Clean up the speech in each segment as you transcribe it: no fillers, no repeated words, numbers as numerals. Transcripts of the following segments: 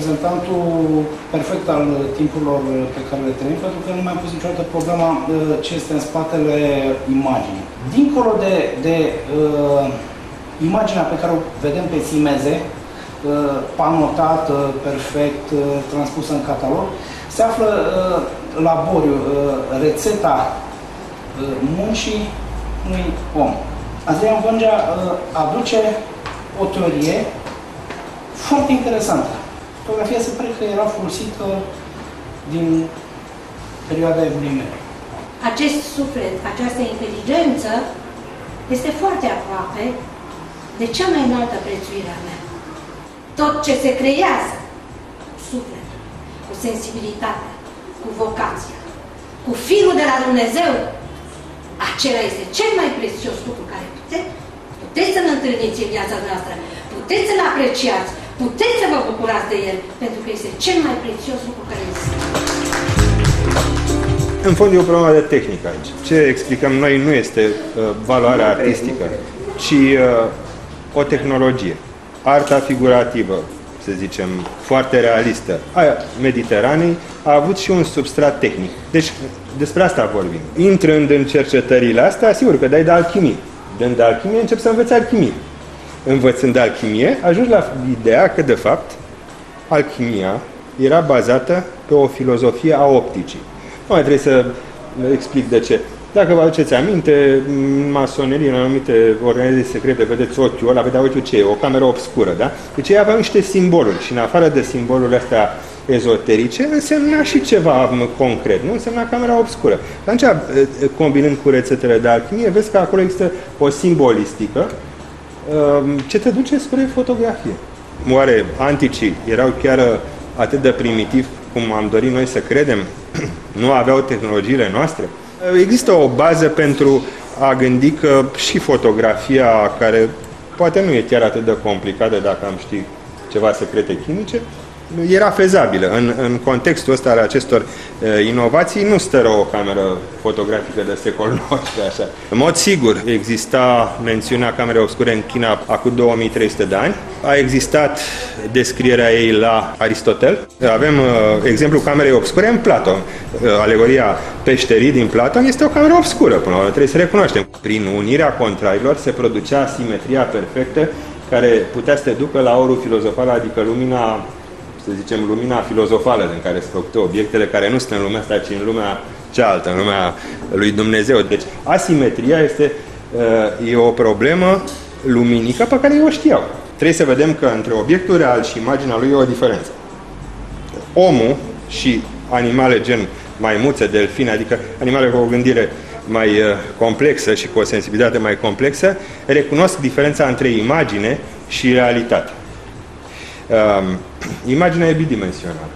reprezentantul perfect al timpurilor pe care le trăim, pentru că nu mi-am pus niciodată problema ce este în spatele imaginii. Dincolo de imaginea pe care o vedem pe țimeze, panotată, perfect, transpusă în catalog, se află laboriu, rețeta muncii unui om. Adrian Vângea aduce o teorie foarte interesantă. Fotografia se pare că era folosită din perioada Evului. Acest suflet, această inteligență este foarte aproape de cea mai înaltă prețuire a mea. Tot ce se creează cu sufletul, cu sensibilitatea, cu vocația, cu firul de la Dumnezeu, acela este cel mai prețios lucru care puteți să-l întâlniți în viața noastră, puteți să-l apreciați, puteți să vă bucurați de el, pentru că este cel mai prețios lucru care există. În fond e o problemă de tehnică aici. Ce explicăm noi nu este valoarea artistică, ci o tehnologie. Arta figurativă, să zicem, foarte realistă, a Mediteranei, a avut și un substrat tehnic. Deci, despre asta vorbim. Intrând în cercetările astea, sigur că dai de alchimie. Dând de alchimie, începi să înveți alchimie. Învățând de alchimie, ajungi la ideea că, de fapt, alchimia era bazată pe o filozofie a opticii. Nu mai trebuie să explic de ce. Dacă vă aduceți aminte, în masonerie, în anumite organizații secrete, vedeți ochiul ăla, vedea ochiul ce e? O cameră obscură, da? Deci ei aveau niște simboluri și în afară de simbolurile astea ezoterice, însemna și ceva concret, nu? Însemna camera obscură. Atunci, combinând cu rețetele de alchimie, vezi că acolo există o simbolistică ce te duce spre fotografie. Oare anticii erau chiar atât de primitivi cum am dorit noi să credem? Nu aveau tehnologiile noastre? Există o bază pentru a gândi că și fotografia, care poate nu e chiar atât de complicată dacă am ști ceva secrete chimice, era fezabilă. În contextul ăsta al acestor inovații nu stă rău o cameră fotografică de secolul XIX, așa. În mod sigur, exista mențiunea camerei obscure în China acum 2300 de ani. A existat descrierea ei la Aristotel. Avem exemplul camerei obscure în Platon. Alegoria peșterii din Platon este o cameră obscură, până la urmă, trebuie să recunoaștem. Prin unirea contrarilor se producea simetria perfectă care putea să te ducă la aurul filozofal, adică lumina, să zicem, lumina filozofală în care se făcute obiectele care nu sunt în lumea asta, ci în lumea cealaltă, în lumea lui Dumnezeu. Deci asimetria e o problemă luminică pe care ei o știau. Trebuie să vedem că între obiectul real și imaginea lui e o diferență. Omul și animale gen maimuțe, delfine, adică animale cu o gândire mai complexă și cu o sensibilitate mai complexă, recunosc diferența între imagine și realitate. Imaginea e bidimensională.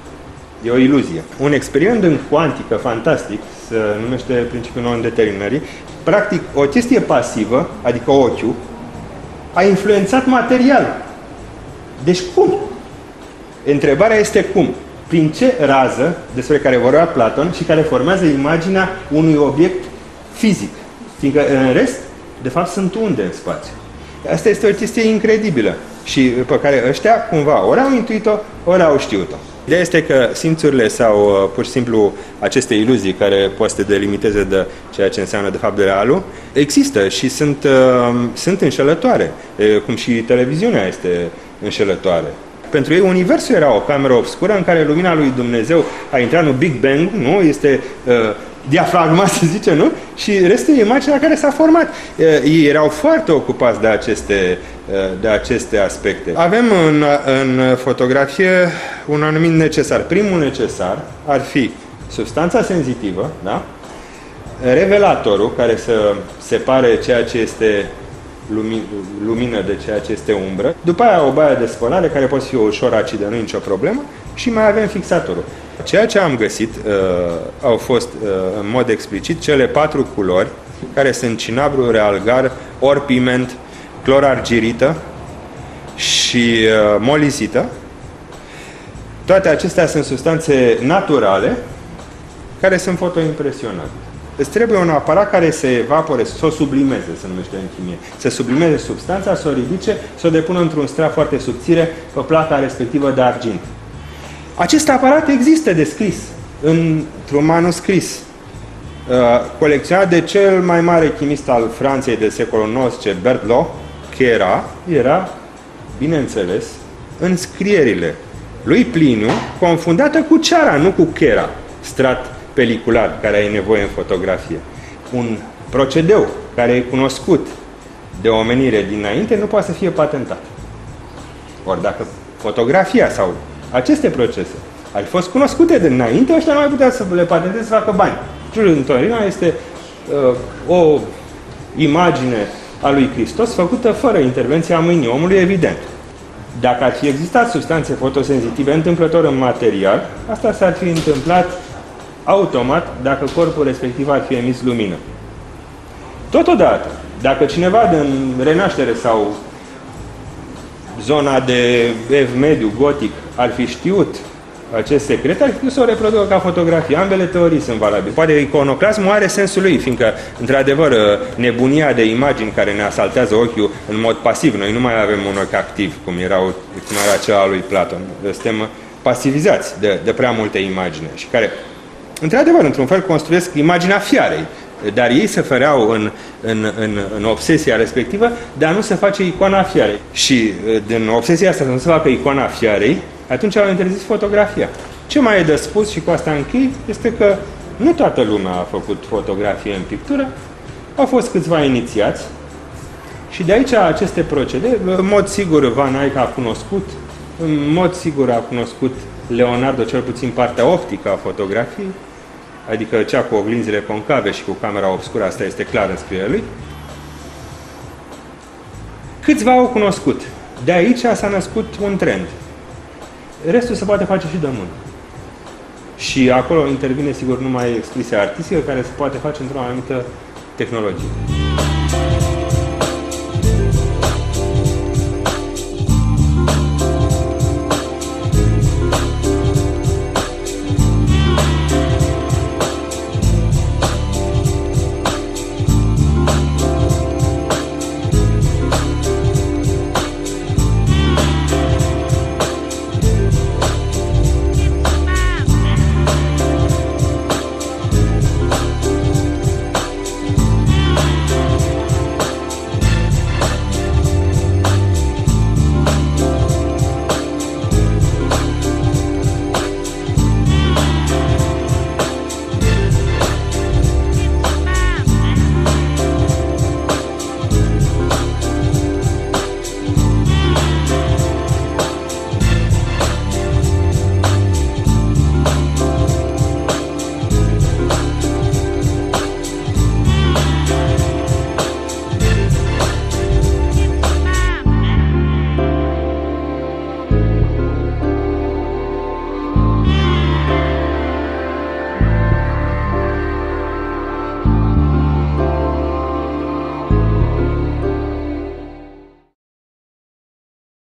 E o iluzie. Un experiment în cuantică fantastic, se numește principiul non-determinării, practic o chestie pasivă, adică ochiul, a influențat material. Deci cum? Întrebarea este cum? Prin ce rază, despre care vorbea Platon și care formează imaginea unui obiect fizic. Fiindcă în rest, de fapt, sunt unde în spațiu. Asta este o chestie incredibilă și pe care ăștia, cumva, ori au intuit-o, ori au știut-o. Ideea este că simțurile sau pur și simplu aceste iluzii care pot să te delimiteze de ceea ce înseamnă de fapt de realul, există și sunt înșelătoare, cum și televiziunea este înșelătoare. Pentru ei universul era o cameră obscură în care lumina lui Dumnezeu a intrat în Big Bang, nu? Este diafragma, se zice, nu? Și restul e imaginea care s-a format. Ei erau foarte ocupați de aceste aspecte. Avem în fotografie un anumit necesar. Primul necesar ar fi substanța senzitivă, da? Revelatorul, care să separe ceea ce este lumină de ceea ce este umbră. După aia o baie de spălare, care poate fi ușor acidă, nu e nicio problemă. Și mai avem fixatorul. Ceea ce am găsit au fost în mod explicit cele 4 culori, care sunt cinabru, realgar, orpiment, clorargirită și molizită. Toate acestea sunt substanțe naturale care sunt fotoimpresionante. Îți trebuie un aparat care să evaporeze, să o sublimeze, se numește în chimie. Să sublimeze substanța, să o ridice, să o depună într-un strat foarte subțire pe placa respectivă de argint. Acest aparat există descris într-un manuscris colecționat de cel mai mare chimist al Franței de secolul XIX, Berthelot, era, bineînțeles, în scrierile lui Pliniu, confundată cu ceara, nu cu chera, strat pelicular, care ai nevoie în fotografie. Un procedeu care e cunoscut de omenire dinainte nu poate să fie patentat. Ori dacă fotografia sau aceste procese ar fi fost cunoscute de înainte, ăștia nu mai putea să le patenteze, să facă bani. Giuliu Torino este o imagine a lui Hristos făcută fără intervenția mâinii omului, evident. Dacă ar fi existat substanțe fotosenzitive întâmplător în material, asta s-ar fi întâmplat automat dacă corpul respectiv ar fi emis lumină. Totodată, dacă cineva din Renaștere sau zona de ev mediu, gotic, ar fi știut acest secret, ar fi putut să o reproducă ca fotografie. Ambele teorii sunt valabile. Poate iconoclasmul are sensul lui, fiindcă, într-adevăr, nebunia de imagini care ne asaltează ochiul în mod pasiv. Noi nu mai avem un ochi activ, cum era cea a lui Platon. Suntem pasivizați de prea multe imagini și care, într-adevăr, într-un fel, construiesc imaginea fiarei. Dar ei se fereau în obsesia respectivă de a nu se face icona fiarei. Și din obsesia asta să nu se facă icona fiarei, atunci au interzis fotografia. Ce mai e de spus, și cu asta închei, este că nu toată lumea a făcut fotografie în pictură, au fost câțiva inițiați și de aici aceste procede. În mod sigur Van Eyck a cunoscut, în mod sigur a cunoscut Leonardo cel puțin partea optică a fotografiei, adică cea cu oglinzile concave și cu camera obscură, asta este clar în scrierea lui. Câțiva au cunoscut. De aici s-a născut un trend. Restul se poate face și de mână. Și acolo intervine, sigur, numai expresia artistică care se poate face într-o anumită tehnologie.